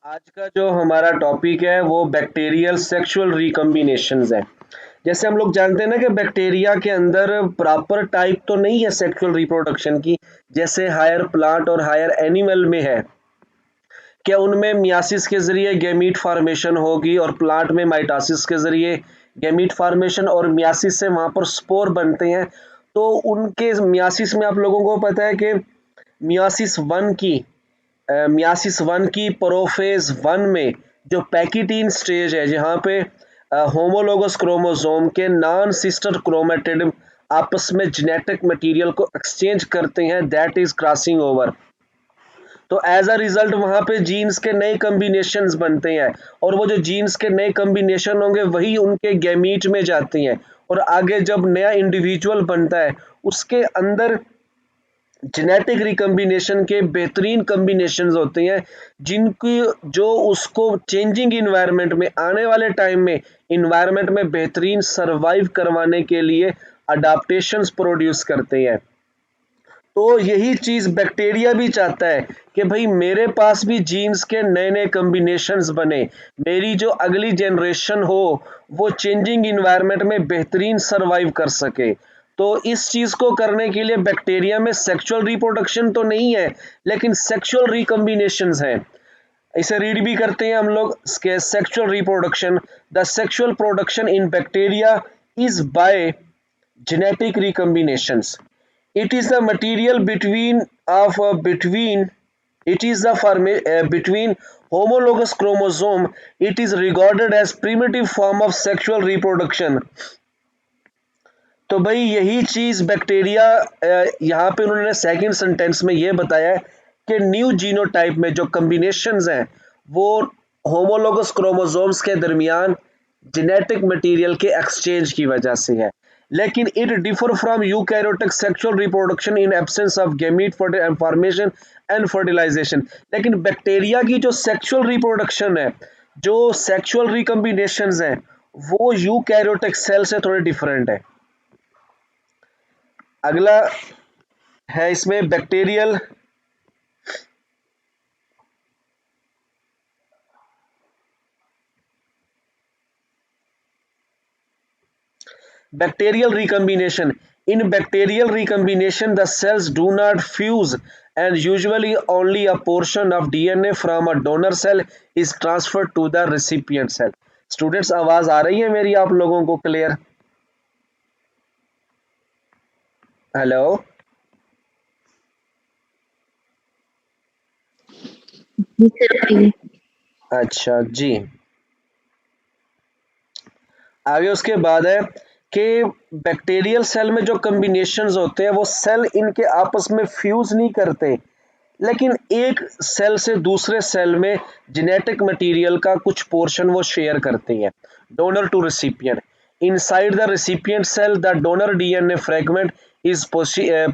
आज का जो हमारा टॉपिक है वो बैक्टीरियल सेक्सुअल रिकम्बिनेशंस है। जैसे हम लोग जानते हैं ना कि बैक्टीरिया के अंदर प्रॉपर टाइप तो नहीं है सेक्सुअल रिप्रोडक्शन की, जैसे हायर प्लांट और हायर एनिमल में है। क्या उनमें मियासिस के जरिए गैमीट फॉर्मेशन होगी और प्लांट में माइटोसिस के जरिए गैमीट फॉर्मेशन और मियासिस से वहां पर स्पोर बनते हैं। तो उनके मियासिस में आप लोगों को पता है कि मियासिस वन की मियासिस वन की प्रोफेज वन में जो पैकिटीन स्टेज है, जहाँ पे होमोलोगस क्रोमोसोम के नॉन सिस्टर क्रोमेटिड आपस में जेनेटिक मटेरियल को एक्सचेंज करते हैं, दैट इज क्रॉसिंग ओवर। तो एज अ रिजल्ट वहां पे जीन्स के नए कम्बिनेशंस बनते हैं और वो जो जीन्स के नए कम्बिनेशन होंगे वही उनके गैमीट में जाते हैं और आगे जब नया इंडिविजुअल बनता है उसके अंदर जेनेटिक रिकम्बिनेशन के बेहतरीन कम्बिनेशंस होते हैं, जिनकी जो उसको चेंजिंग इन्वायरमेंट में आने वाले टाइम में इन्वायरमेंट में बेहतरीन सरवाइव करवाने के लिए अडाप्टेशंस प्रोड्यूस करते हैं। तो यही चीज बैक्टीरिया भी चाहता है कि भाई मेरे पास भी जीन्स के नए नए कम्बिनेशंस बने, मेरी जो अगली जनरेशन हो वो चेंजिंग इन्वायरमेंट में बेहतरीन सरवाइव कर सके। तो इस चीज को करने के लिए बैक्टीरिया में सेक्सुअल रिप्रोडक्शन तो नहीं है, लेकिन सेक्सुअल रिकम्बिनेशंस हैं। इसे रीड भी करते हैं हम लोग, sexual reproduction, the sexual production in bacteria is by genetic recombinations. It is the material between it is the between homologous chromosome. It is regarded as primitive form of sexual reproduction. तो भाई यही चीज bacteria, यहाँ पे उन्होंने second sentence में ये बताया है कि न्यू जीनोटाइप में जो कम्बिनेशंस हैं वो होमोलोगस क्रोमोसोम्स के दरमियान जेनेटिक मटेरियल के एक्सचेंज की वजह से है, लेकिन it differ from eukaryotic sexual reproduction in absence of gamete formation and fertilisation. लेकिन बैक्टीरिया की जो सेक्सुअल रिप्रोडक्शन है, जो सेक्सुअल रिकम्बिनेशंस हैं, वो यूकैरियोटिक सेल से थोड़े डिफरेंट है। अगला है इसमें bacterial recombination. In bacterial recombination, the cells do not fuse and usually only a portion of DNA from a donor cell is transferred to the recipient cell. Students, आवाज आ रही है मेरी आप लोगों को क्लियर? हेलो, अच्छा जी। आगे उसके बाद है कि बैक्टीरियल सेल में जो कम्बिनेशंस होते हैं वो सेल इनके आपस में फ्यूज नहीं करते, लेकिन एक सेल से दूसरे सेल में जेनेटिक मटेरियल का कुछ पोर्शन वो शेयर करते हैं, donor to recipient. Inside the recipient cell the donor DNA fragment is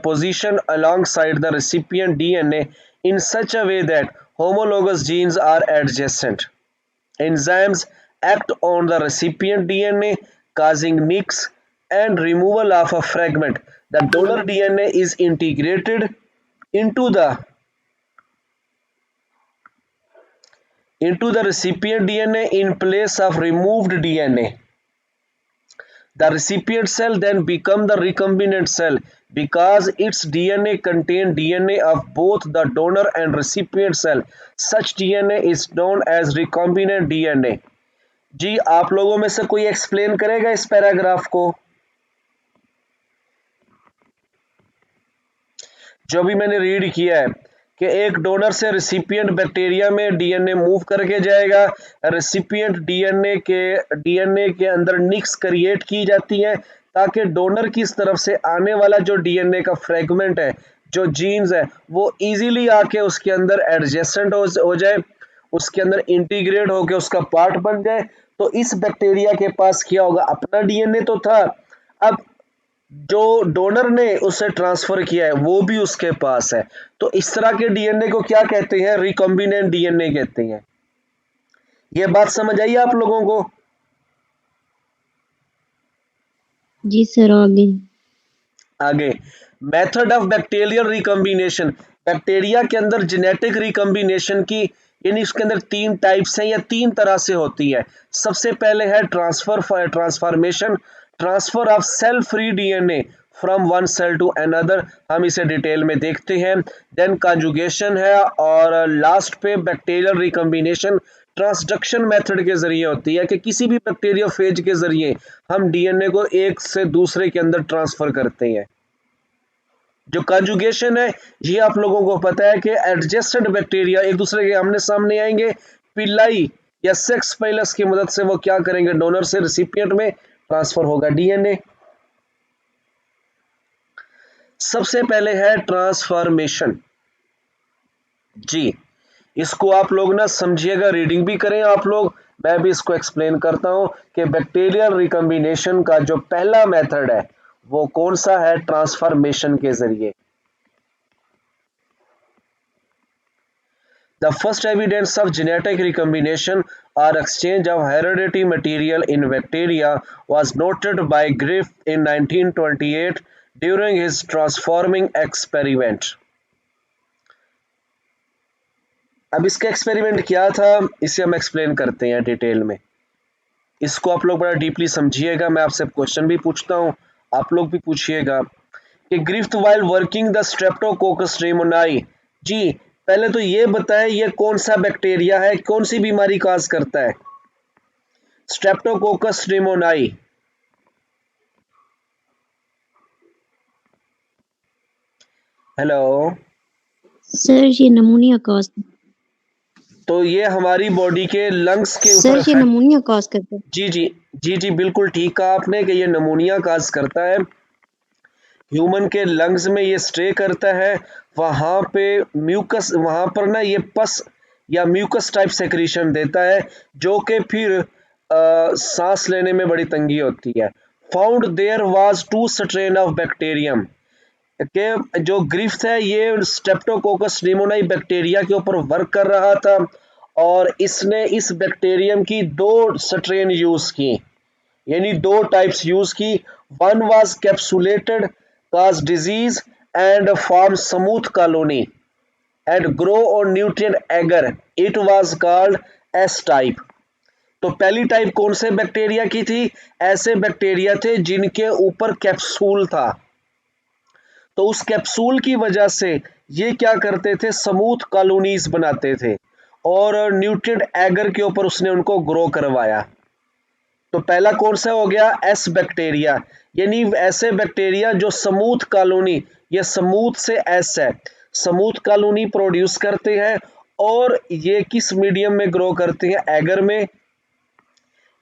positioned alongside the recipient DNA in such a way that homologous genes are adjacent. Enzymes act on the recipient DNA, causing nicks and removal of a fragment. The donor DNA is integrated into the recipient DNA in place of removed DNA. The recipient cell then becomes the recombinant cell because its DNA contains DNA of both the donor and recipient cell. Such DNA is known as recombinant DNA. जी, आप लोगों में से कोई explain करेगा इस paragraph को? जो भी मैंने रीड किया है कि एक डोनर से रिसिपिएंट बैक्टीरिया में डीएनए मूव करके जाएगा, रिसिपिएंट डीएनए के अंदर निक्स क्रिएट की जाती हैं ताकि डोनर की तरफ से आने वाला जो डीएनए का फ्रेगमेंट है, जो जीन्स है, वो इजीली आके उसके अंदर एडजेसेंट हो जाए, उसके अंदर इंटीग्रेट होके उसका पार्ट बन जाए। तो इस बैक्टीरिया के पास क्या होगा, अपना डीएनए तो था, अब जो डोनर ने उसे ट्रांसफर किया है वो भी उसके पास है। तो इस तरह के डीएनए को क्या कहते हैं, रिकॉम्बिनेंट डीएनए कहते हैं। ये बात समझ आई आप लोगों को? जी सर। आगे method of bacterial recombination. Bacteria के अंदर जेनेटिक रिकॉम्बिनेशन की यानी इसके अंदर 3 टाइप्स हैं या 3 तरह से होती है। सबसे पहले है transformation, transfer of cell free DNA from one cell to another, हम इसे डिटेल में देखते हैं। देन कॉन्जुगेशन है, और लास्ट पे बैक्टीरियल रिकम्बिनेशन ट्रांसडक्शन मेथड के जरिए होती है कि किसी भी बैक्टीरियोफेज के जरिए हम डीएनए को एक से दूसरे के अंदर ट्रांसफर करते हैं। जो कंजुगेशन है ये आप लोगों को पता है कि एडजस्टेड बैक्टीरिया एक दूसरे के आमने सामने आएंगे, पिलाई या सेक्स पाइलस की मदद से वो क्या करेंगे, डोनर से रिसिपिएंट में ट्रांसफर होगा डीएनए। सबसे पहले है ट्रांसफॉर्मेशन। जी, इसको आप लोग ना समझिएगा, रीडिंग भी करें आप लोग, मैं भी इसको एक्सप्लेन करता हूं कि बैक्टीरियल रिकम्बिनेशन का जो पहला मेथड है वो कौन सा है, ट्रांसफॉर्मेशन के जरिए। The first evidence of genetic recombination or exchange of hereditary material in bacteria was noted by Griffith in 1928 during his transforming experiment. अब इसका एक्सपेरिमेंट क्या था, इसे हम एक्सप्लेन करते हैं डिटेल में। इसको आप लोग बड़ा डीपली समझिएगा, मैं आपसे क्वेश्चन भी पूछता हूं, आप लोग भी पूछिएगा कि Griffith while working the streptococcus pneumoniae, जी पहले तो ये बताएं ये कौन सा बैक्टीरिया है, कौन सी बीमारी काज करता है, स्ट्रेप्टोकोकस निमोनियाई। हेलो सर ये नमूनिया कॉज, तो ये हमारी बॉडी के लंग्स के सर ऊपर ये नमूनिया कॉज करता है। जी बिल्कुल ठीक कहा आपने कि ये नमूनिया काज करता है, ह्यूमन के लंग्स में ये स्टे करता है, वहां पे म्यूकस, वहां पर ना ये पस या म्यूकस टाइप सेक्रीशन देता है जो कि फिर सांस लेने में बड़ी तंगी होती है। Found there was 2 strain of bacterium, के जो ग्रिफ्थ है ये स्ट्रेप्टोकोकस निमोनियाई बैक्टीरिया के ऊपर वर्क कर रहा था, और इसने इस बैक्टीरियम की 2 स्ट्रेन यूज की, यानी 2 टाइप्स यूज की। One was capsulated cause disease and form smooth colony and grow on nutrient agar, it was called S type। तो पहली टाइप कौन से बैक्टीरिया की थी, ऐसे बैक्टीरिया थे जिनके ऊपर कैप्सूल था, तो उस कैप्सूल की वजह से ये क्या करते थे, स्मूथ कॉलोनीज बनाते थे, और न्यूट्रिएंट एगर के ऊपर उसने उनको ग्रो करवाया। तो पहला कौन सा हो गया, एस बैक्टीरिया, यानी ऐसे बैक्टीरिया जो स्मूथ कॉलोनी, ये स्मूथ से एस है, स्मूथ कॉलोनी प्रोड्यूस करते हैं, और ये किस मीडियम में ग्रो करते हैं, एगर में।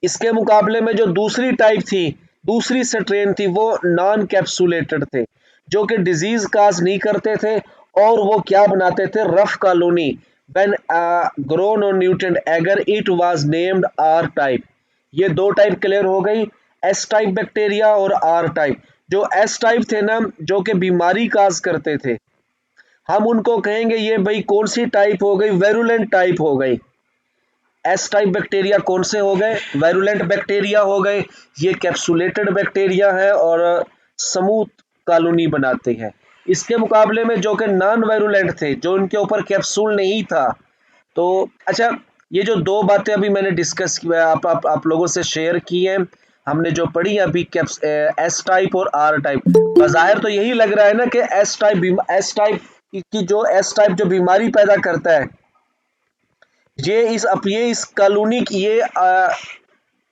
इसके मुकाबले में जो दूसरी टाइप थी, दूसरी स्ट्रेन थी, वो नॉन कैप्सुलेटेड थे, जो कि डिजीज काज नहीं करते थे, और वो क्या बनाते थे, rough colony. When grown on nutrient agar it was named R type. ये 2 टाइप क्लियर हो गई, एस टाइप बैक्टीरिया और आर टाइप। जो एस टाइप थे ना, जो कि बीमारी काज करते थे, हम उनको कहेंगे ये भाई कौन सी टाइप हो गई, वेरुलेंट टाइप हो गई। एस टाइप बैक्टीरिया कौन से हो गए, वेरुलेंट बैक्टीरिया हो गए, ये कैप्सुलेटेड बैक्टीरिया है और स्मूथ कॉलोनी बनाते हैं। इसके मुकाबले में जो कि नॉन वेरुलेंट थे, जो उनके ऊपर कैप्सूल नहीं था, तो अच्छा ये जो 2 बातें अभी मैंने डिस्कस किया, आप लोगों से शेयर की हैं, हमने जो पढ़ी अभी एस टाइप और आर टाइप, बज़ाहिर तो यही लग रहा है ना कि एस टाइप की जो एस टाइप जो बीमारी पैदा करता है, ये इस कॉलोनी की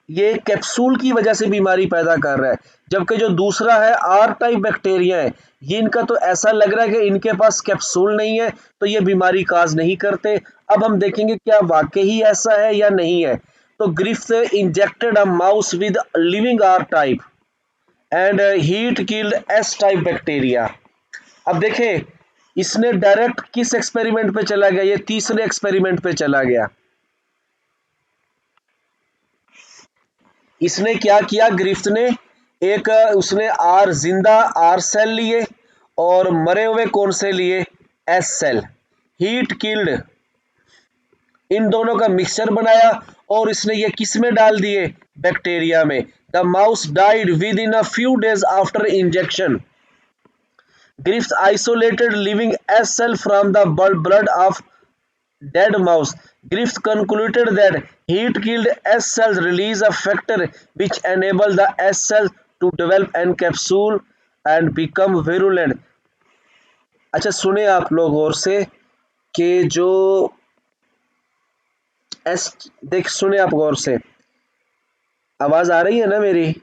ये कैप्सूल की वजह से बीमारी पैदा कर रहा है, जबकि जो दूसरा है आर टाइप बैक्टीरिया है, ये इनका तो ऐसा लग रहा है कि इनके पास कैप्सूल नहीं है, तो ये बीमारी काज नहीं करते। अब हम देखेंगे क्या वाकई ही ऐसा है या नहीं है। तो Griffith injected a mouse with living R type and heat killed S type bacteria. अब देखें इसने डायरेक्ट किस एक्सपेरिमेंट पे चला गया, ये तीसरे एक्सपेरिमेंट पे चला गया। इसने क्या किया, ग्रिफ्थ ने एक उसने जिंदा आर सेल लिए और मरे हुए कौन से लिए, एस सेल, हीट किल्ड, इन दोनों का मिक्सचर बनाया और इसने ये किस में डाल दिए, बैक्टीरिया में। The mouse died within a few days after injection. Griffith isolated living S cell from the blood of dead mouse. Griffith concluded that heat-killed S cells release a factor which enable the S cell to develop encapsule and become virulent. अच्छा सुने आप लोग गौर से कि जो S देख सुने आप गौर से, आवाज आ रही है ना मेरी?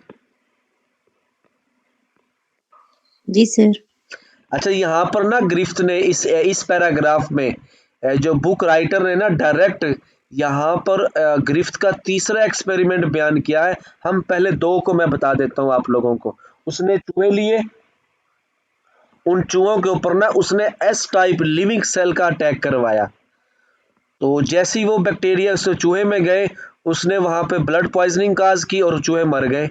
जी सर। अच्छा यहाँ पर ना ग्रिफ्थ ने इस पैराग्राफ में जो बुक राइटर ने ना डायरेक्ट यहाँ पर ग्रिफ्थ का तीसरा एक्सपेरिमेंट बयान किया है। हम पहले दो को मैं बता देता हूँ आप लोगों को। उसने चूहे लिए, उन चूहों के ऊपर ना उसने एस टाइप लिविंग सेल का अटैक करवाया। तो जैसे ही वो बैक्टीरिया से चूहे में गए, उसने वहां पे ब्लड पॉइजनिंग काज की और चूहे मर गए।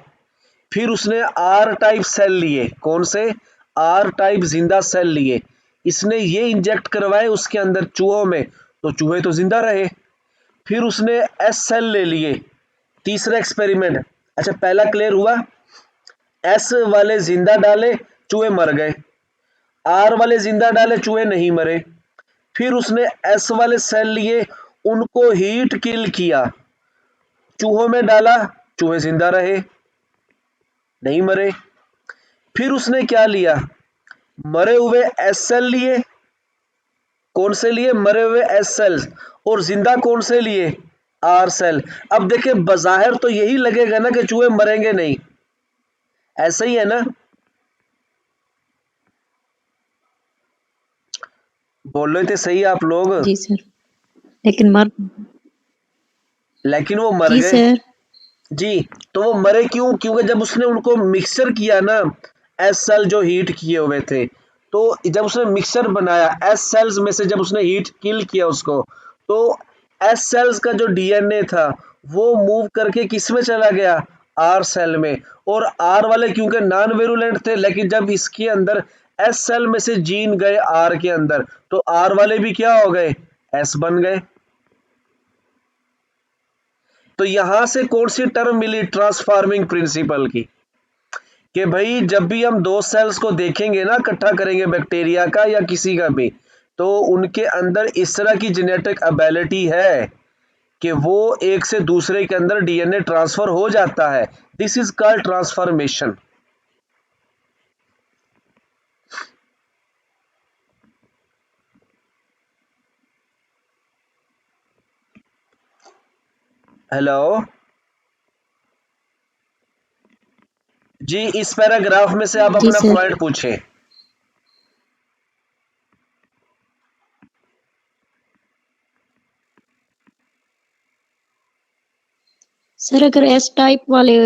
फिर उसने आर टाइप सेल लिए, कौन से? आर टाइप जिंदा सेल लिए। इसने ये इंजेक्ट करवाए उसके अंदर चूहों में, तो चूहे तो जिंदा रहे। फिर उसने एस सेल ले लिए, तीसरा एक्सपेरिमेंट। अच्छा पहला क्लियर हुआ, एस वाले जिंदा डाले, चूहे मर गए। आर वाले जिंदा डाले, चूहे नहीं मरे। फिर उसने एस वाले सेल लिए, उनको हीट किल किया, चूहों में डाला, चूहे जिंदा रहे, नहीं मरे। फिर उसने क्या लिया, मरे हुए एस सेल लिए, कौन से लिए? मरे हुए एस सेल्स। और जिंदा कौन से लिए? R cell. अब देखिए बजाहिर तो यही लगेगा ना कि चूहे मरेंगे नहीं, ऐसा ही है ना? बोल रहे थे सही आप लोग, जी सर। लेकिन लेकिन वो मर जी गए। सर। जी, तो वो मरे क्यों? क्योंकि जब उसने उनको मिक्सर किया ना, एस सेल जो हीट किए हुए थे, तो जब उसने मिक्सर बनाया एस सेल्स में से, जब उसने हीट किल किया उसको, तो एस सेल्स का जो डीएनए था वो मूव करके किस में चला गया? आर सेल में। और आर वाले क्योंकि नॉन वेरुलेंट थे, लेकिन जब इसके अंदर एस सेल में से जीन गए आर के अंदर, तो आर वाले भी क्या हो गए? एस बन गए। तो यहां से कौन सी टर्म मिली ट्रांसफार्मिंग प्रिंसिपल की? कि भाई जब भी हम दो सेल्स को देखेंगे ना, इकट्ठा करेंगे बैक्टीरिया का या किसी का भी, तो उनके अंदर इस तरह की जेनेटिक एबिलिटी है कि वो एक से दूसरे के अंदर डीएनए ट्रांसफर हो जाता है। This is called transformation. Hello जी, इस पैराग्राफ में से आप जी अपना सर। पॉइंट पूछें। सर अगर एस टाइप वाले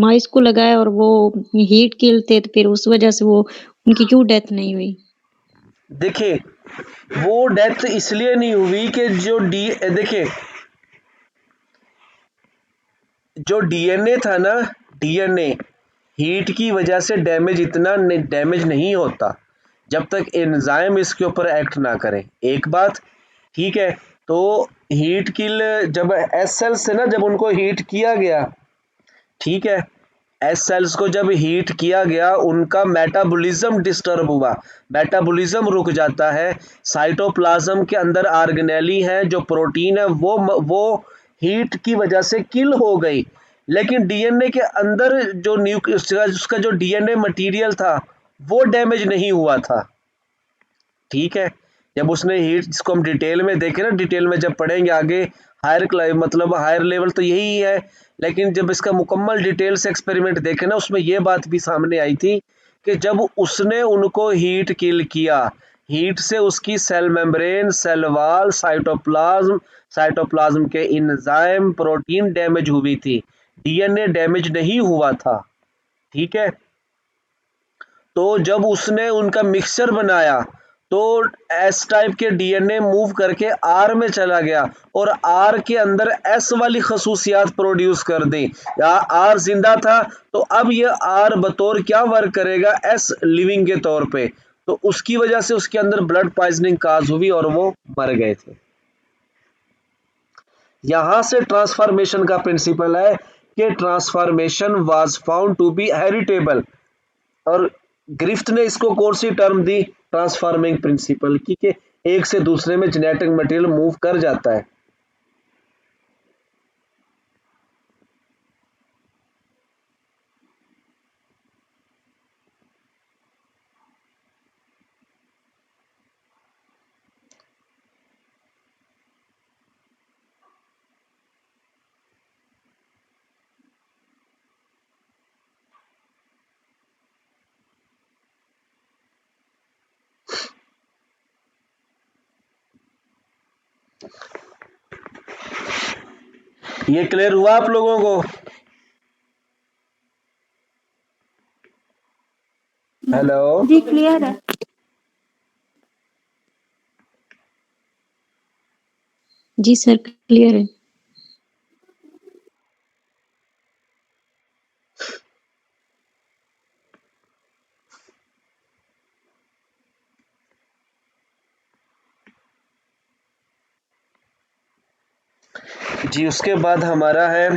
माइस को लगाया और वो हीट किल थे, तो फिर उस वजह से वो उनकी क्यों डेथ नहीं हुई? देखिए वो डेथ इसलिए नहीं हुई कि जो डी देखिए जो डीएनए था ना, डीएनए हीट की वजह से डैमेज इतना डैमेज नहीं होता जब तक एंजाइम इसके ऊपर एक्ट ना करे। एक बात ठीक है। तो हीट किल जब एस सेल्स से ना, जब उनको हीट किया गया, ठीक है, एस सेल्स को जब हीट किया गया, उनका मेटाबॉलिज्म डिस्टर्ब हुआ, मेटाबॉलिज्म रुक जाता है। साइटोप्लाज्म के अंदर ऑर्गेनेली है, जो प्रोटीन है वो हीट की वजह से किल हो गई। लेकिन डीएनए के अंदर जो न्यूक्लियस उसका जो डीएनए मटेरियल था वो डैमेज नहीं हुआ था। ठीक है, जब उसने हीट, जिसको हम डिटेल में देखें ना, डिटेल में जब पढ़ेंगे आगे, हायर मतलब हायर लेवल तो यही है, लेकिन जब इसका मुकम्मल डिटेल से एक्सपेरिमेंट देखे ना, उसमें ये बात भी सामने आई थी कि जब उसने उनको हीट किल किया, हीट से उसकी cell membrane, cell wall, cytoplasm के एंजाइम, प्रोटीन डैमेज हुई थी, डीएनए डैमेज नहीं हुआ था। ठीक है, तो जब उसने उनका मिक्सचर बनाया, तो एस टाइप के डीएनए मूव करके आर में चला गया और आर के अंदर एस वाली खसूसियात प्रोड्यूस कर दी। या आर जिंदा था, तो अब ये आर बतौर क्या वर्क करेगा? एस लिविंग के तौर पे। तो उसकी वजह से उसके अंदर ब्लड पॉइजनिंग काज हुई और वो मर गए थे। यहां से ट्रांसफॉर्मेशन का प्रिंसिपल है कि transformation was found to be heritable. और ग्रिफ्थ ने इसको कौन सी टर्म दी? ट्रांसफार्मिंग प्रिंसिपल की, कि एक से दूसरे में जेनेटिक मटेरियल मूव कर जाता है। ये क्लियर हुआ आप लोगों को? हेलो, जी क्लियर है। जी सर क्लियर है। जी उसके बाद हमारा है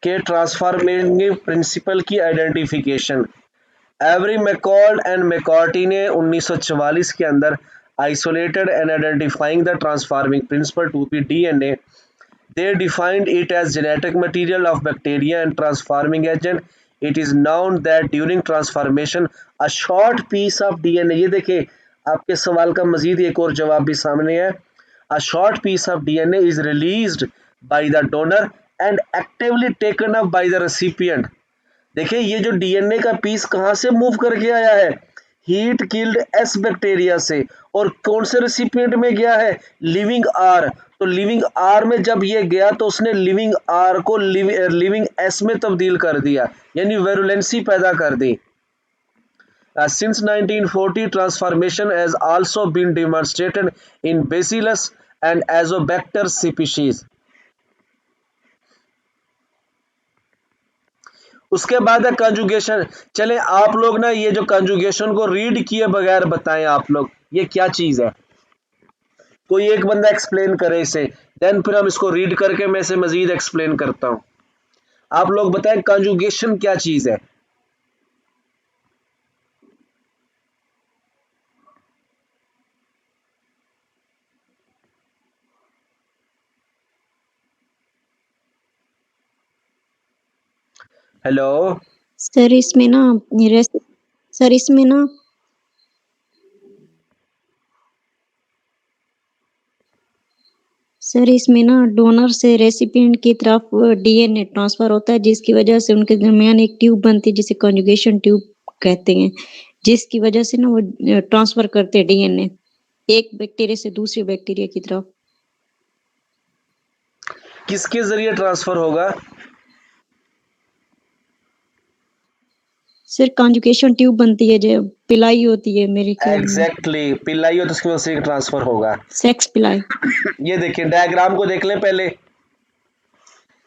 कि ट्रांसफॉर्मिंग प्रिंसिपल की identification. Avery MacLeod and McCarty ने 1944 के अंदर isolated and identifying the transforming principle to be DNA. They defined it as genetic material of bacteria and transforming agent. It is known that during transformation, a short piece of DNA, ये देखिए आपके सवाल का मजीद एक और जवाब भी सामने है। A short piece of DNA is released by the donor and actively taken up by the recipient. देखिए ये जो डीएनए का पीस कहाँ से मूव करके आया है, हीट किल्ड एस बैक्टीरिया से, और कौन से रेसिपिएंट में गया है, लिविंग आर। तो लिविंग आर में जब ये गया तो उसने लिविंग आर को लिविंग एस में तब्दील कर दिया, यानी वेरुलेंसी पैदा कर दी। Since 1940, transformation has also been demonstrated in Bacillus and Azobacter species. उसके बाद है कंजुगेशन। चले आप लोग ना ये जो कंजुगेशन को रीड किए बगैर बताएं आप लोग ये क्या चीज है, कोई एक बंदा एक्सप्लेन करे इसे, देन फिर हम इसको रीड करके मैं इसे मजीद एक्सप्लेन करता हूं। आप लोग बताएं कंजुगेशन क्या चीज है। हेलो, सर इसमें ना सर इसमें ना सर इसमें ना डोनर से रेसिपिएंट की तरफ डीएनए ट्रांसफर होता है, जिसकी वजह से उनके दरमियान एक ट्यूब बनती है जिसे कॉन्जुगेशन ट्यूब कहते हैं, जिसकी वजह से ना वो ट्रांसफर करते हैं डीएनए एक बैक्टीरिया से दूसरे बैक्टीरिया की तरफ। किसके जरिए ट्रांसफर होगा? सर कॉन्जुगेशन ट्यूब बनती है जो पिलाई होती है मेरे ख्याल में। एग्जैक्टली, पिलाई हो तो उसकी वजह से ट्रांसफर होगा। सेक्स पिलाई। ये देखिए डायग्राम को देख लें पहले।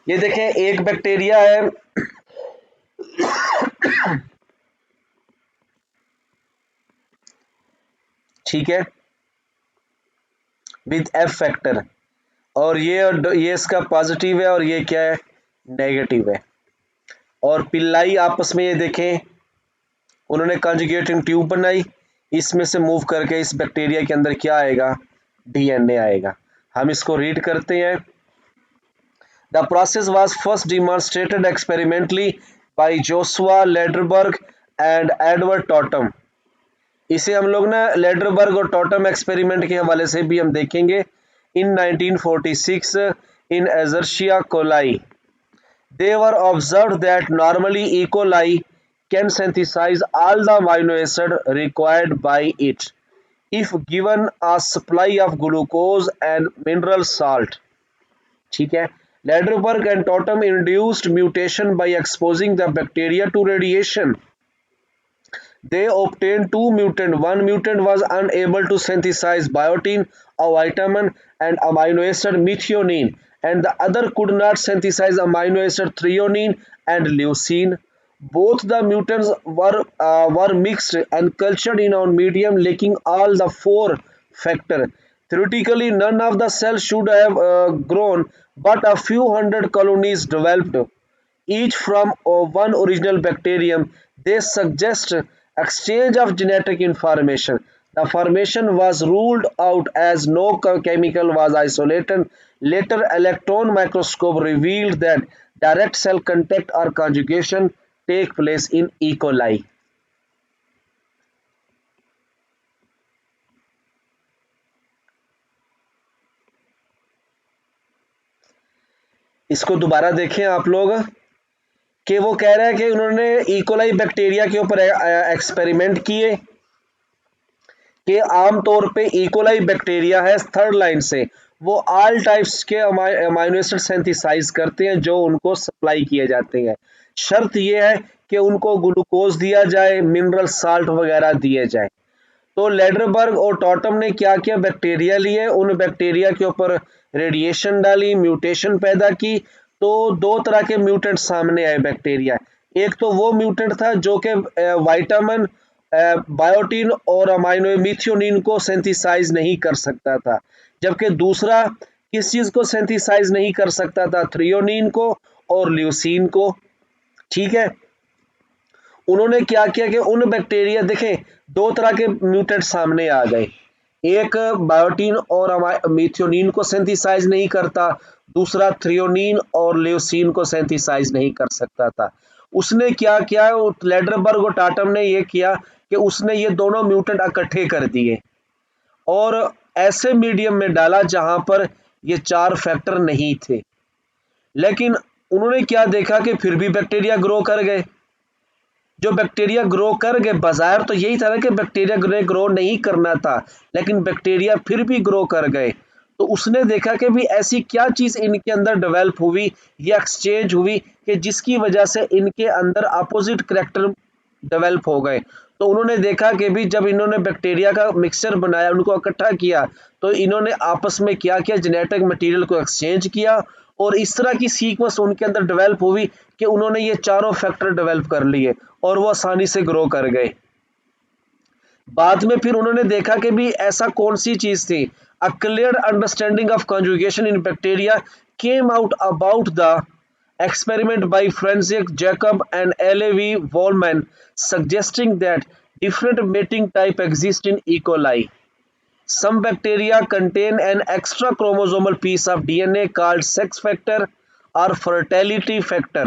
ये देखें एक बैक्टीरिया है, ठीक है, विद एफ फैक्टर, और ये इसका पॉजिटिव है और ये क्या है, नेगेटिव है। और पिल्लाई आपस में ये देखें उन्होंने कंजुगेटिंग ट्यूब बनाई, इसमें से मूव करके इस बैक्टीरिया के अंदर क्या आएगा, डीएनए आएगा। हम इसको रीड करते हैं। The process was first demonstrated experimentally by Joshua Lederberg and Edward Tatum. इसे हम लोग ना लेडरबर्ग और टॉटम एक्सपेरिमेंट के हवाले से भी हम देखेंगे। इन 1946 इन एजर्शिया coli they were observed that normally E. coli can synthesize all the amino acid required by it if given a supply of glucose and mineral salt. ठीक है, Lederberg and Totem induced mutation by exposing the bacteria to radiation. They obtained two mutants. One mutant was unable to synthesize biotin, a vitamin, and amino acid methionine, and the other could not synthesize amino acid threonine and leucine. Both the mutants were mixed and cultured in a medium lacking all the four factors. Theoretically, none of the cells should have grown, but a few hundred colonies developed each from one original bacterium. They suggest exchange of genetic information. The formation was ruled out as no chemical was isolated. Later, electron microscope revealed that direct cell contact or conjugation take place in E. coli. इसको दोबारा देखें आप लोग कि वो कह रहा है कि उन्होंने इकोलाई बैक्टीरिया के ऊपर एक्सपेरिमेंट किए कि आमतौर पे इकोलाई बैक्टीरिया है थर्ड लाइन से, वो ऑल टाइप्स के अमाइनो एसिड सिंथेसाइज करते हैं जो उनको सप्लाई किए जाते हैं। शर्त ये है कि उनको ग्लूकोज दिया जाए, मिनरल साल्ट वगैरह दिए जाए। तो लेडरबर्ग और टॉटम ने क्या किया, बैक्टीरिया लिए, उन बैक्टीरिया के ऊपर रेडिएशन डाली, म्यूटेशन पैदा की। तो दो तरह के म्यूटेंट सामने आए बैक्टीरिया। एक तो वो म्यूटेंट था जो कि वाइटामिन, बायोटीन और अमाइनो मिथ्योनिन को सिंथेसाइज नहीं कर सकता था, जबकि दूसरा किस चीज को सिंथेसाइज नहीं कर सकता था, थ्रियोनिन को और ल्यूसीन को। ठीक है, उन्होंने क्या किया कि उन बैक्टीरिया, देखें दो तरह के म्यूटेंट सामने आ गए, एक बायोटीन और मिथ्योनिन को सिंथेसाइज नहीं करता, दूसरा थ्रियोनिन और ल्यूसीन को सिंथेसाइज नहीं कर सकता था। उसने क्या किया, लेडरबर्ग और टाटम ने ये किया कि उसने ये दोनों म्यूटेंट इकट्ठे कर दिए और ऐसे मीडियम में डाला जहां पर ये चार फैक्टर नहीं थे। लेकिन उन्होंने क्या देखा कि फिर भी बैक्टीरिया ग्रो कर गए। जो बैक्टीरिया ग्रो कर गए, बाजार तो यही था ना कि बैक्टीरिया ने ग्रो नहीं करना था, लेकिन बैक्टीरिया फिर भी ग्रो कर गए। तो उसने देखा कि भी ऐसी क्या चीज इनके अंदर डेवलप हुई या एक्सचेंज हुई कि जिसकी वजह से इनके अंदर अपोजिट करैक्टर डेवलप हो गए। तो उन्होंने देखा कि भी जब इन्होंने बैक्टीरिया का मिक्सचर बनाया, उनको इकट्ठा किया, तो इन्होंने आपस में क्या किया, जेनेटिक मटेरियल को एक्सचेंज किया और इस तरह की सीक्वेंस उनके अंदर डेवलप हुई कि उन्होंने ये चारों फैक्टर डेवलप कर लिए और वो आसानी से ग्रो कर गए। बाद में फिर उन्होंने देखा कि भी ऐसा कौन सी चीज थी, a clear understanding of conjugation in bacteria came out about the experiment by Francis Jacob and L.A.V. Wollman suggesting that different mating type exist in E. coli. Some bacteria contain an extra chromosomal piece of DNA called sex factor or fertility factor.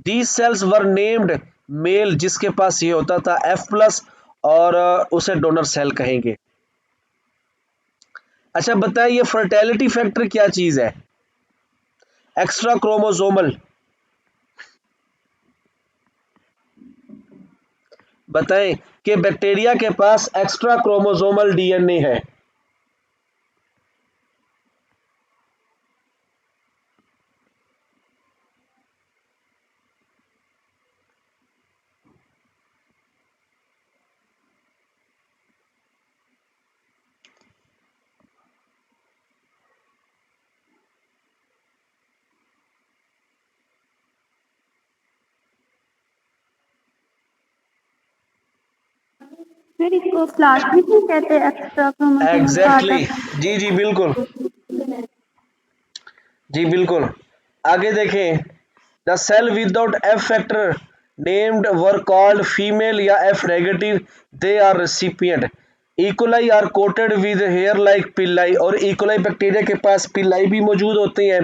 These cells were named male, जिसके पास ये होता था F+ और उसे donor cell कहेंगे। अच्छा बताएं, ये फर्टिलिटी फैक्टर क्या चीज है? एक्स्ट्रा क्रोमोसोमल, बताएं कि बैक्टीरिया के पास एक्स्ट्रा क्रोमोसोमल डीएनए है। फिर इसको प्लास्मिड नहीं कहते, एक्स्ट्रा क्रोमोसोमल पार्ट एग्जैक्टली, है। जी जी बिल्कुल, जी बिल्कुल। आगे देखें, the cell without F factor named were called female या F negative, they are recipient. E coli are coated with hair like pili, और इकोलाई बैक्टीरिया के पास पिल्लाई भी मौजूद होते हैं।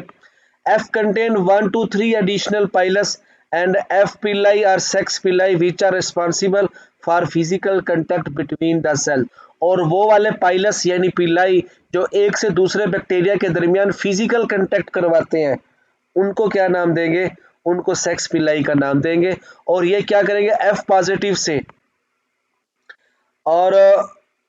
F contain 1 to 3 additional pilus and F pili are sex pili which are responsible for physical contact between the cell। और वो वाले pilus यानी पिलाई जो एक से दूसरे बैक्टीरिया के दरमियान फिजिकल कंटेक्ट करवाते हैं, उनको क्या नाम देंगे? उनको सेक्स पिलाई का नाम देंगे। और ये क्या करेंगे? F पॉजिटिव से, और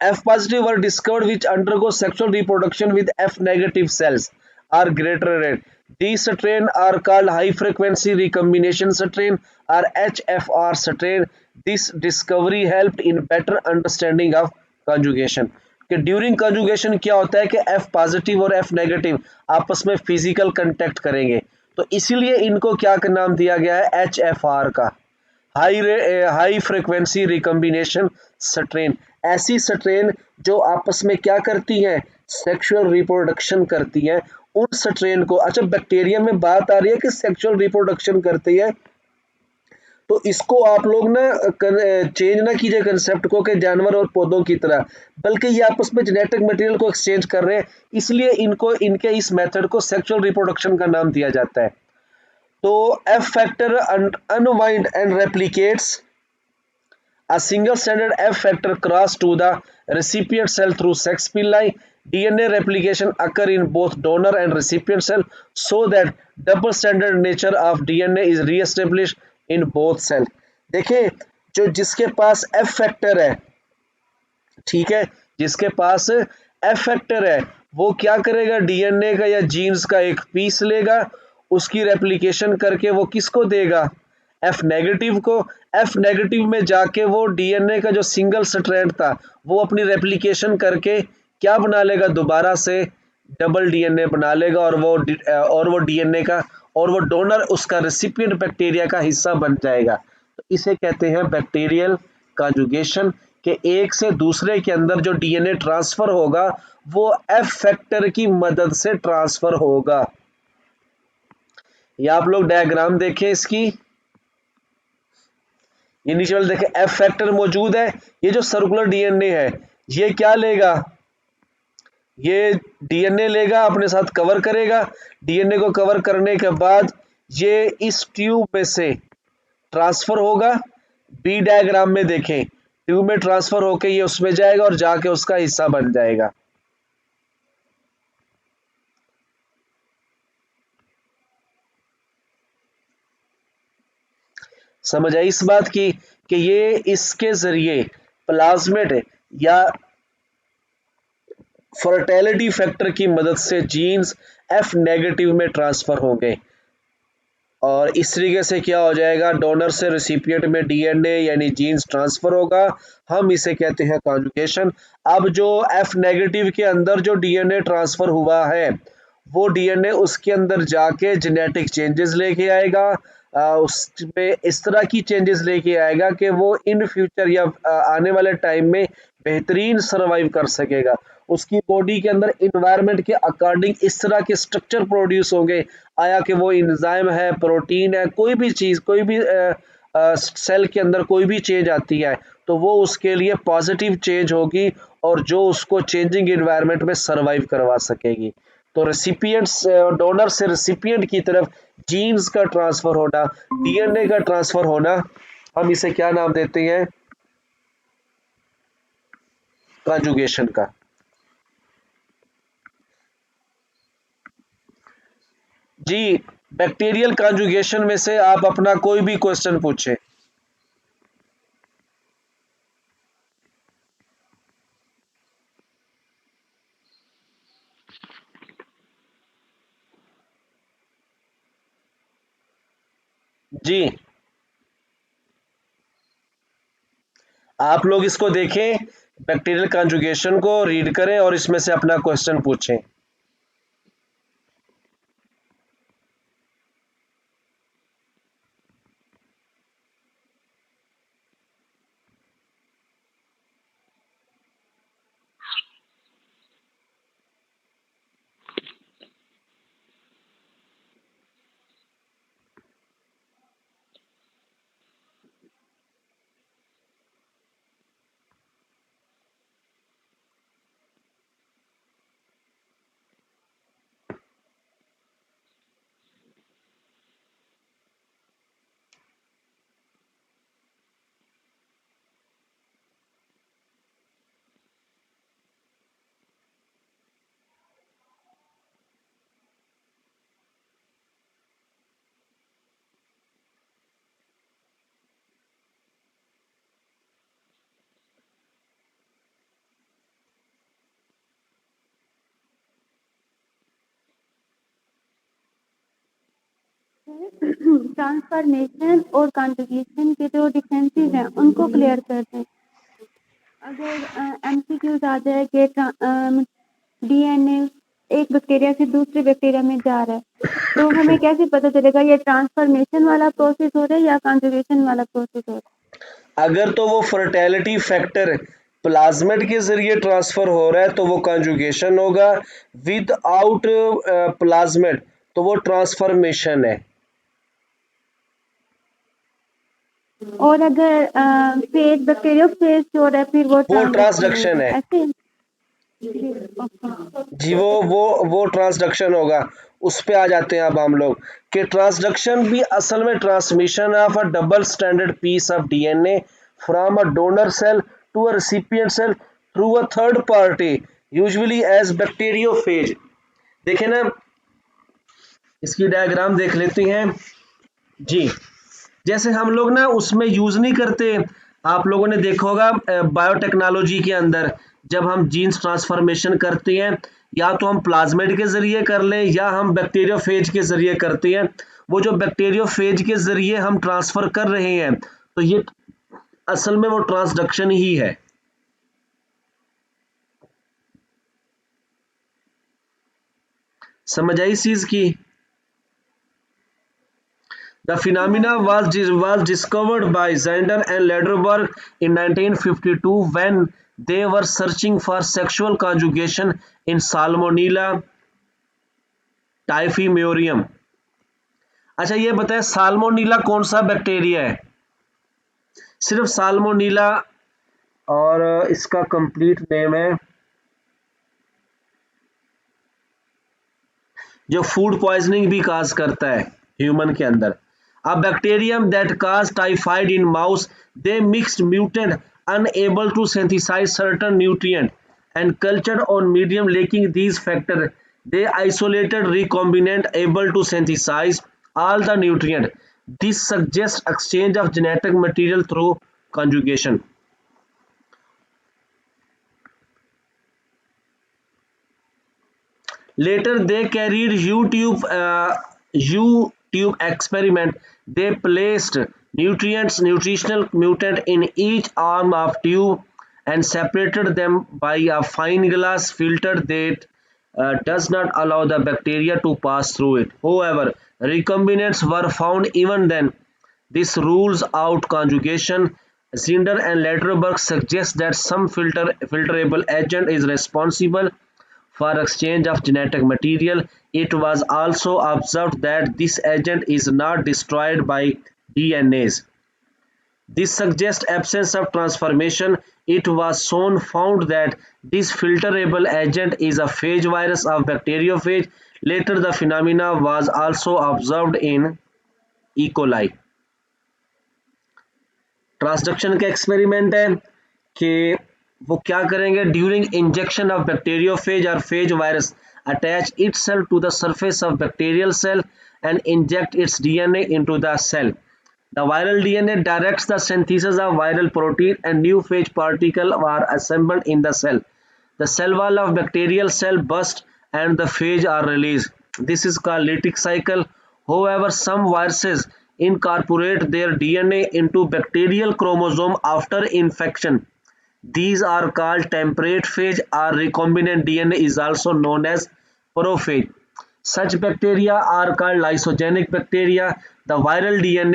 F positive were discovered which undergo sexual reproduction with F negative cells are greater rate. These strain are called high frequency recombination strain or HFR strain. This discovery helped in better understanding of conjugation. कि during conjugation क्या होता है कि F positive और F negative आपस में physical contact करेंगे, तो इसीलिए इनको क्या का नाम दिया गया है? HFR का, हाई फ्रिक्वेंसी रिकम्बिनेशन स्ट्रेन। ऐसी स्ट्रेन जो आपस में क्या करती हैं? सेक्सुअल रिप्रोडक्शन करती हैं, उन स्ट्रेन को। अच्छा, बैक्टीरिया में बात आ रही है कि सेक्सुअल रिप्रोडक्शन करती है, तो इसको आप लोग ना चेंज ना कीजिए कंसेप्ट को कि जानवर और पौधों की तरह, बल्कि ये आपस में जेनेटिक मटेरियल को एक्सचेंज कर रहे हैं, इसलिए इनको, इनके इस मेथड को सेक्सुअल रिप्रोडक्शन का नाम दिया जाता है। तो F factor unwind and replicates a single standard F factor cross to the recipient cell through sex pili. DNA replication occur in both donor and recipient cell so that double standard nature of DNA is re-established in both cell। देखिए, जो जिसके पास F factor है, ठीक है, जिसके पास F factor है, वो क्या करेगा, डीएनए का या जीन्स का एक पीस लेगा, उसकी रेप्लिकेशन करके वो किसको देगा, एफ नेगेटिव को। एफ नेगेटिव में जाके वो डीएनए का जो सिंगल स्ट्रैंड था वो अपनी रेप्लिकेशन करके क्या बना लेगा, दोबारा से डबल डीएनए बना लेगा, और वो डीएनए का और वो डोनर उसका रेसिपिएंट बैक्टीरिया का हिस्सा बन जाएगा। तो इसे कहते हैं बैक्टीरियल कॉन्जुगेशन, के एक से दूसरे के अंदर जो डीएनए ट्रांसफर होगा वो एफ फैक्टर की मदद से ट्रांसफर होगा। ये आप लोग डायग्राम देखें इसकी, ये नीचे वाले देखें, एफ फैक्टर मौजूद है, ये जो सर्कुलर डीएनए है ये क्या लेगा, ये डीएनए लेगा, अपने साथ कवर करेगा, डीएनए को कवर करने के बाद ये इस ट्यूब में से ट्रांसफर होगा। बी डायग्राम में देखें, ट्यूब में ट्रांसफर होके ये उसमें जाएगा और जाके उसका हिस्सा बन जाएगा। समझ आई इस बात की कि ये इसके जरिए प्लाज्मेट या फर्टिलिटी फैक्टर की मदद से जीन्स एफ नेगेटिव में ट्रांसफर होंगे, और इस तरीके से क्या हो जाएगा, डोनर से रेसिपिएंट में डीएनए यानी जीन्स ट्रांसफर होगा, हम इसे कहते हैं कॉन्जुगेशन। अब जो एफ नेगेटिव के अंदर जो डीएनए ट्रांसफर हुआ है वो डीएनए उसके अंदर जाके जेनेटिक चेंजेस लेके आएगा, उसमें इस तरह की चेंजेस लेके आएगा कि वो इन फ्यूचर या आने वाले टाइम में बेहतरीन सर्वाइव कर सकेगा। उसकी बॉडी के अंदर इन्वायरमेंट के अकॉर्डिंग इस तरह के स्ट्रक्चर प्रोड्यूस होंगे, आया कि वो इंजाइम है, प्रोटीन है, कोई भी चीज़, कोई भी सेल के अंदर कोई भी चेंज आती है तो वो उसके लिए पॉजिटिव चेंज होगी और जो उसको चेंजिंग इन्वायरमेंट में सर्वाइव करवा सकेगी। तो रेसिपिएंट्स, डोनर से रेसिपिएंट की तरफ जीन्स का ट्रांसफर होना, डीएनए का ट्रांसफर होना, हम इसे क्या नाम देते हैं, कॉन्जुगेशन का। जी, बैक्टीरियल कॉन्जुगेशन में से आप अपना कोई भी क्वेश्चन पूछें। जी, आप लोग इसको देखें, बैक्टीरियल कॉन्जुगेशन को रीड करें और इसमें से अपना क्वेश्चन पूछें। ट्रांसफॉर्मेशन और कॉन्जुगेशन के जो डिफरेंसेस हैं उनको क्लियर कर दें। अगर एमसीक्यूज आ जाए कि डीएनए एक बैक्टीरिया से दूसरे बैक्टीरिया में जा रहा है तो हमें कैसे पता चलेगा ये ट्रांसफॉर्मेशन वाला प्रोसेस हो रहा है या कॉन्जुगेशन वाला प्रोसेस हो रहा है? अगर तो वो फर्टिलिटी फैक्टर प्लाज्मेट के जरिए ट्रांसफर हो रहा है तो वो कॉन्जुगेशन होगा, विद आउट प्लाज्मेट तो वो ट्रांसफॉर्मेशन है। और अगर फेज बैक्टीरिया फेज हो रहा है फिर वो ट्रांसडक्शन है। ऐसे जी, वो ट्रांसडक्शन होगा। उस पे आ जाते हैं अब हम लोग कि ट्रांसडक्शन भी असल में transmission of a double standard piece of DNA from a donor cell to a recipient cell through a third party usually as bacteriophage. देखें ना, इसकी डायग्राम देख लेते हैं। जी, जैसे हम लोग ना उसमें यूज नहीं करते, आप लोगों ने देखा होगा बायोटेक्नोलॉजी के अंदर जब हम जीन्स ट्रांसफॉर्मेशन करते हैं, या तो हम प्लाज्मिड के जरिए कर लें या हम बैक्टीरियोफेज के जरिए करते हैं। वो जो बैक्टीरियोफेज के जरिए हम ट्रांसफर कर रहे हैं, तो ये असल में वो ट्रांसडक्शन ही है। समझ आई इस चीज की? The phenomena was discovered by Zander and Lederberg in 1952 when they were searching for sexual conjugation in Salmonella typhimurium। अच्छा ये बताए साल्मोनीला कौन सा बैक्टीरिया है? सिर्फ साल्मोनीला, और इसका कंप्लीट नेम है जो फूड पॉइजनिंग भी काज करता है ह्यूमन के अंदर। A bacterium that caused typhoid in mouse, they mixed mutant unable to synthesize certain nutrient and cultured on medium lacking these factors. They isolated recombinant able to synthesize all the nutrient. This suggests exchange of genetic material through conjugation. Later, they carried U-tube experiment. They placed nutritional mutant in each arm of tube and separated them by a fine glass filter that does not allow the bacteria to pass through it. However, recombinants were found even then. This rules out conjugation. Zinder and Lederberg suggest that some filterable agent is responsible for exchange of genetic material. It was also observed that this agent is not destroyed by DNAs. This suggests absence of transformation. It was soon found that this filterable agent is a phage virus of bacteriophage. Later, the phenomena was also observed in E. coli. Transduction का experiment है कि वो क्या करेंगे, during injection of bacteriophage और phase virus attach itself to the surface of bacterial cell and inject its DNA into the cell. The viral DNA directs the synthesis of viral protein and new phage particles are assembled in the cell. The cell wall of bacterial cell bursts and the phage are released. This is called lytic cycle. However, some viruses incorporate their DNA into bacterial chromosome after infection. These are called temperate phage or recombinant DNA is also known as prophage. Such bacteria are called lysogenic bacteria. The viral DNA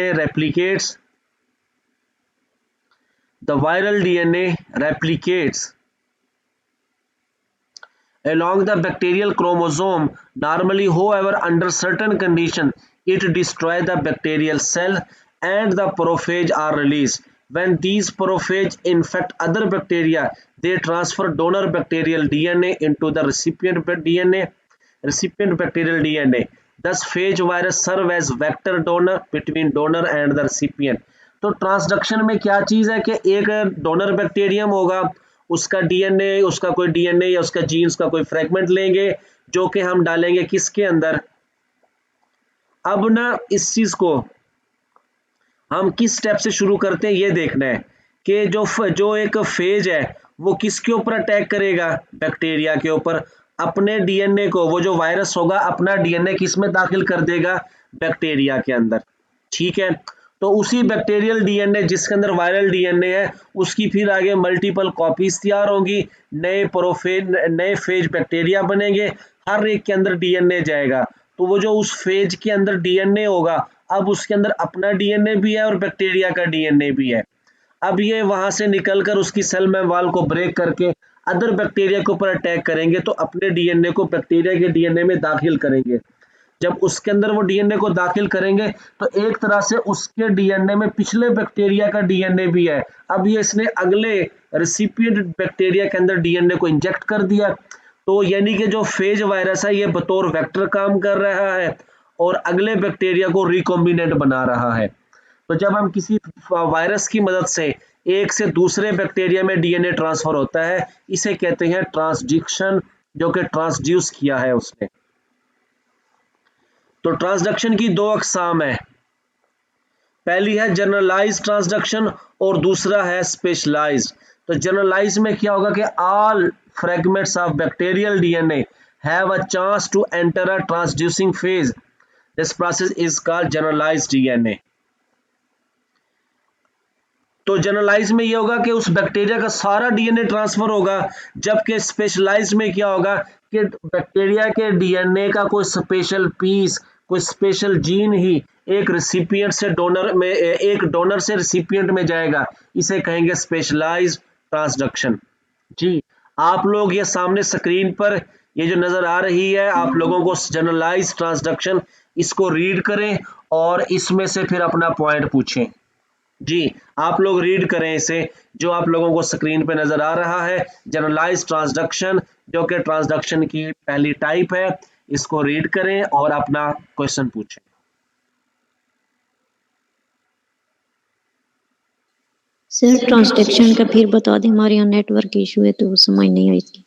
replicates along the bacterial chromosome normally. However, under certain conditions, it destroys the bacterial cell and the prophage are released. When these prophage infect other bacteria, they transfer donor bacterial DNA into the recipient bacterial DNA. Thus, phage virus serve as vector donor between donor and the recipient. तो transduction में क्या चीज है कि एक donor bacterium होगा, उसका DNA, उसका कोई डीएनए या उसका जीन्स का कोई फ्रेगमेंट लेंगे जो कि हम डालेंगे किसके अंदर। अब ना इस चीज को हम किस स्टेप से शुरू करते हैं ये देखना है कि जो एक फेज है वो किसके ऊपर अटैक करेगा, बैक्टीरिया के ऊपर। अपने डीएनए को, वो जो वायरस होगा अपना डीएनए किस में दाखिल कर देगा, बैक्टीरिया के अंदर। ठीक है, तो उसी बैक्टीरियल डीएनए जिसके अंदर वायरल डीएनए है उसकी फिर आगे मल्टीपल कॉपीज तैयार होंगी, नए फेज बैक्टीरिया बनेंगे, हर एक के अंदर डीएनए जाएगा। तो वो जो उस फेज के अंदर डीएनए होगा, अब उसके अंदर अपना डीएनए भी है और बैक्टीरिया का डीएनए भी है। अब ये वहां से निकलकर उसकी सेल मेम्ब्रेन को ब्रेक करके अदर बैक्टीरिया के ऊपर अटैक करेंगे, तो अपने डीएनए को बैक्टीरिया के डीएनए में दाखिल करेंगे। जब उसके अंदर वो डीएनए को दाखिल करेंगे तो एक तरह से उसके डीएनए में पिछले बैक्टीरिया का डीएनए भी है। अब ये इसने अगले रेसिपिएंट बैक्टीरिया के अंदर डीएनए को इंजेक्ट कर दिया, तो यानी कि जो फेज वायरस है ये बतौर वेक्टर काम कर रहा है और अगले बैक्टीरिया को रिकॉम्बिनेंट बना रहा है। तो जब हम किसी वायरस की मदद से एक से दूसरे बैक्टीरिया में डीएनए ट्रांसफर होता है, इसे कहते हैं ट्रांसडक्शन, जो कि ट्रांसड्यूस किया है उसने। तो ट्रांसडक्शन की दो अकसाम है, पहली है जनरलाइज्ड ट्रांसडक्शन और दूसरा है स्पेशलाइज्ड। तो जनरलाइज में क्या होगा कि all fragments of bacterial DNA have a chance to enter a transducing phage, this process is called generalized DNA. तो जनरलाइज में ये होगा कि उस बैक्टीरिया का सारा डीएनए ट्रांसफर होगा, जबकि स्पेशलाइज में क्या होगा कि बैक्टीरिया के डीएनए का कोई स्पेशल पीस, कोई स्पेशल जीन ही एक रिसिपिएंट से डोनर में, एक डोनर से रिसिपिएंट में जाएगा, इसे कहेंगे स्पेशलाइज्ड ट्रांसडक्शन। जी, आप लोग ये सामने स्क्रीन पर ये जो नजर आ रही है आप लोगों को जनरलाइज्ड ट्रांसडक्शन, इसको रीड करें और इसमें से फिर अपना पॉइंट पूछें। जी, आप लोग रीड करें इसे, जो आप लोगों को स्क्रीन पे नजर आ रहा है, जनरलाइज्ड ट्रांसडक्शन, जो कि ट्रांसडक्शन की पहली टाइप है, इसको रीड करें और अपना क्वेश्चन पूछें। सर ट्रांसडक्शन का फिर बता दें, हमारे यहाँ नेटवर्क इशू है तो वो समझ नहीं आई इसकी।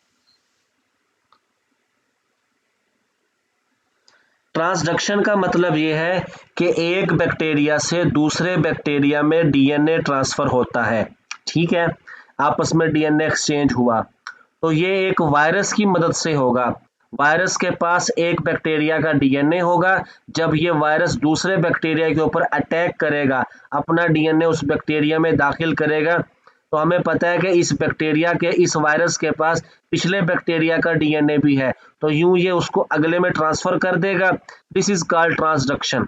ट्रांसडक्शन का मतलब ये है कि एक बैक्टीरिया से दूसरे बैक्टीरिया में डीएनए ट्रांसफर होता है, ठीक है, आपस में डीएनए एक्सचेंज हुआ, तो ये एक वायरस की मदद से होगा। वायरस के पास एक बैक्टीरिया का डीएनए होगा, जब ये वायरस दूसरे बैक्टीरिया के ऊपर अटैक करेगा, अपना डीएनए उस बैक्टीरिया में दाखिल करेगा, तो हमें पता है कि इस बैक्टीरिया के, इस वायरस के पास पिछले बैक्टीरिया का डीएनए भी है, तो यूं ये उसको अगले में ट्रांसफर कर देगा, दिस इज कॉल्ड ट्रांसडक्शन।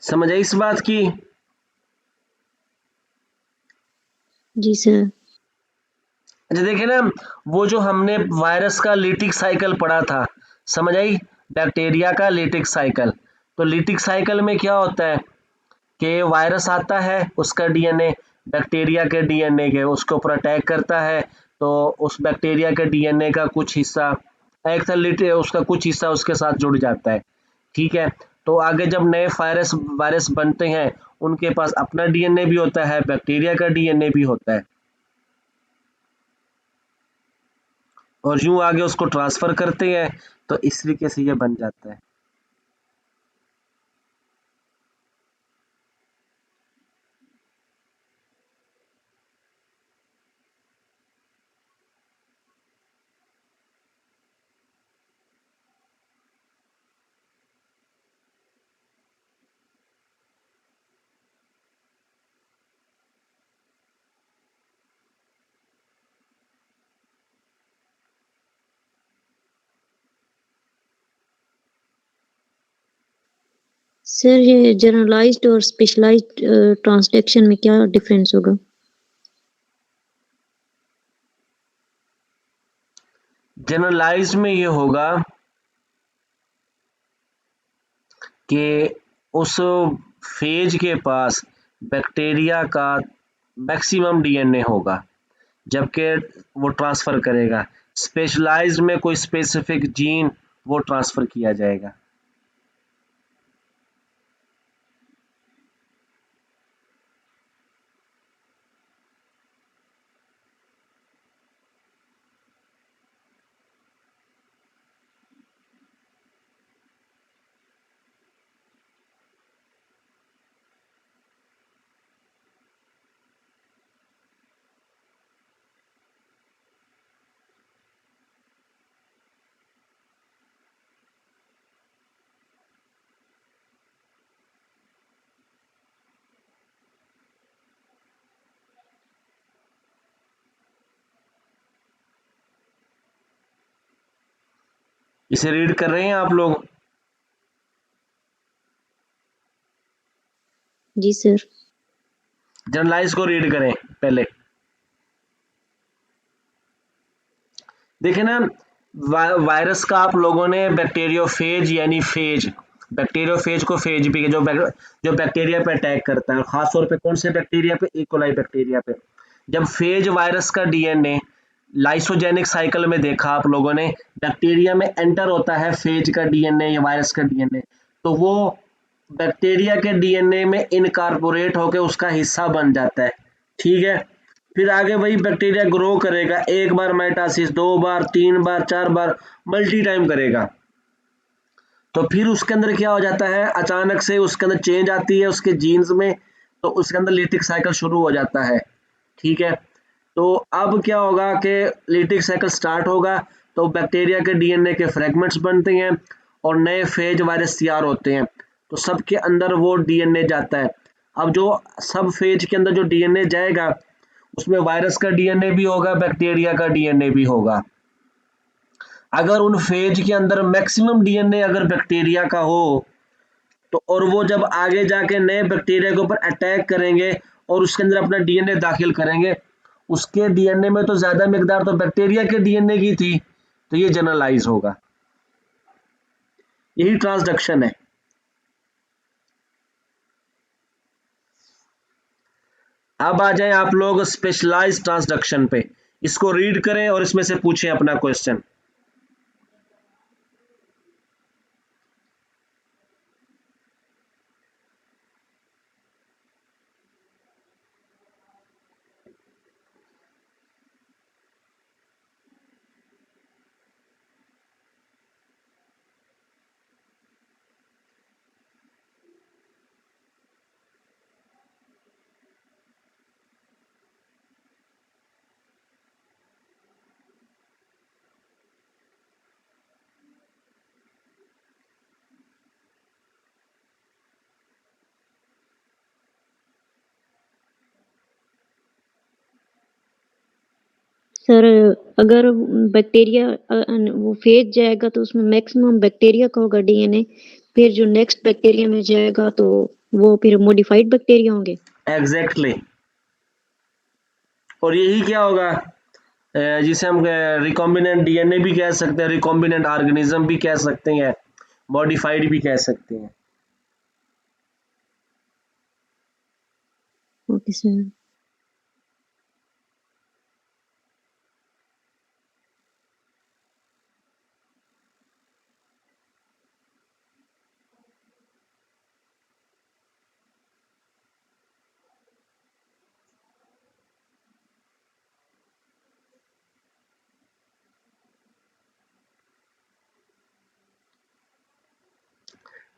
समझ आई इस बात की? जी सर। अच्छा देखिए ना, वो जो हमने वायरस का लीटिक साइकिल पढ़ा था, समझ आई, बैक्टीरिया का लीटिक साइकिल, तो लीटिक साइकिल में क्या होता है कि वायरस आता है, उसका डीएनए बैक्टीरिया के डीएनए के उसके ऊपर अटैक करता है, तो उस बैक्टीरिया के डीएनए का कुछ हिस्सा, उसका कुछ हिस्सा उसके साथ जुड़ जाता है, ठीक है, तो आगे जब नए वायरस वायरस बनते हैं, उनके पास अपना डीएनए भी होता है, बैक्टीरिया का डीएनए भी होता है, और यूं आगे उसको ट्रांसफर करते हैं, तो इस तरीके से ये बन जाता है। सर ये जनरलाइज्ड और स्पेशलाइज्ड ट्रांसडक्शन में क्या डिफरेंस होगा? जनरलाइज में ये होगा कि उस फेज के पास बैक्टीरिया का मैक्सिमम डीएनए होगा, जबकि वो ट्रांसफर करेगा, स्पेशलाइज्ड में कोई स्पेसिफिक जीन वो ट्रांसफर किया जाएगा। इसे रीड कर रहे हैं आप लोग? जी सर। जनरलाइज को रीड करें पहले। देखिए ना, वायरस का आप लोगों ने बैक्टीरियोफेज यानी फेज, बैक्टीरियोफेज को फेज भी जो बैक्टीरिया पे अटैक करता है, और खास तौर पे कौन से बैक्टीरिया पे, इकोलाई बैक्टीरिया पे। जब फेज वायरस का डीएनए लाइसोजेनिक साइकिल में देखा आप लोगों ने, बैक्टीरिया में एंटर होता है फेज का डीएनए या वायरस का डीएनए, तो वो बैक्टीरिया के डीएनए में इनकॉर्पोरेट होकर उसका हिस्सा बन जाता है, ठीक है। फिर आगे वही बैक्टीरिया ग्रो करेगा, एक बार माइटोसिस, 2 बार, 3 बार, 4 बार, मल्टी टाइम करेगा। तो फिर उसके अंदर क्या हो जाता है, अचानक से उसके अंदर चेंज आती है उसके जीन्स में, तो उसके अंदर लिटिक साइकिल शुरू हो जाता है, ठीक है। तो अब क्या होगा कि लिटिक साइकिल स्टार्ट होगा, तो बैक्टीरिया के डीएनए के फ्रेगमेंट्स बनते हैं और नए फेज वायरस तैयार होते हैं, तो सबके अंदर वो डीएनए जाता है। अब जो सब फेज के अंदर जो डीएनए जाएगा, उसमें वायरस का डीएनए भी होगा, बैक्टीरिया का डीएनए भी होगा। अगर उन फेज के अंदर मैक्सिमम डीएनए अगर बैक्टीरिया का हो, तो और वो जब आगे जाके नए बैक्टीरिया के ऊपर अटैक करेंगे और उसके अंदर अपना डीएनए दाखिल करेंगे, उसके डीएनए में तो ज्यादा मिकदार तो बैक्टीरिया के डीएनए की थी, तो ये जनरलाइज होगा, यही ट्रांसडक्शन है। अब आ जाए आप लोग स्पेशलाइज्ड ट्रांसडक्शन पे, इसको रीड करें और इसमें से पूछें अपना क्वेश्चन। सर अगर बैक्टीरिया वो फेज जाएगा तो उसमें मैक्सिमम बैक्टीरिया का होगा डीएनए, फिर जो नेक्स्ट बैक्टीरिया में जाएगा तो वो फिर मॉडिफाइड बैक्टीरिया होंगे। एग्जैक्टली और यही क्या होगा, जिसे हम रिकॉम्बिनेंट डीएनए भी कह सकते हैं, रिकॉम्बिनेंट ऑर्गेनिज्म भी कह सकते हैं, मॉडिफाइड भी कह सकते हैं। Okay sir.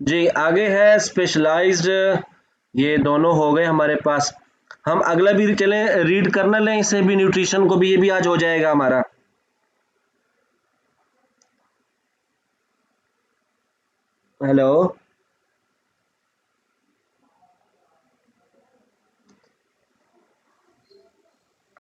जी आगे है स्पेशलाइज्ड, ये दोनों हो गए हमारे पास। हम अगला भी चलें रीड करना लें, इसे भी न्यूट्रिशन को भी, ये भी आज हो जाएगा हमारा। हेलो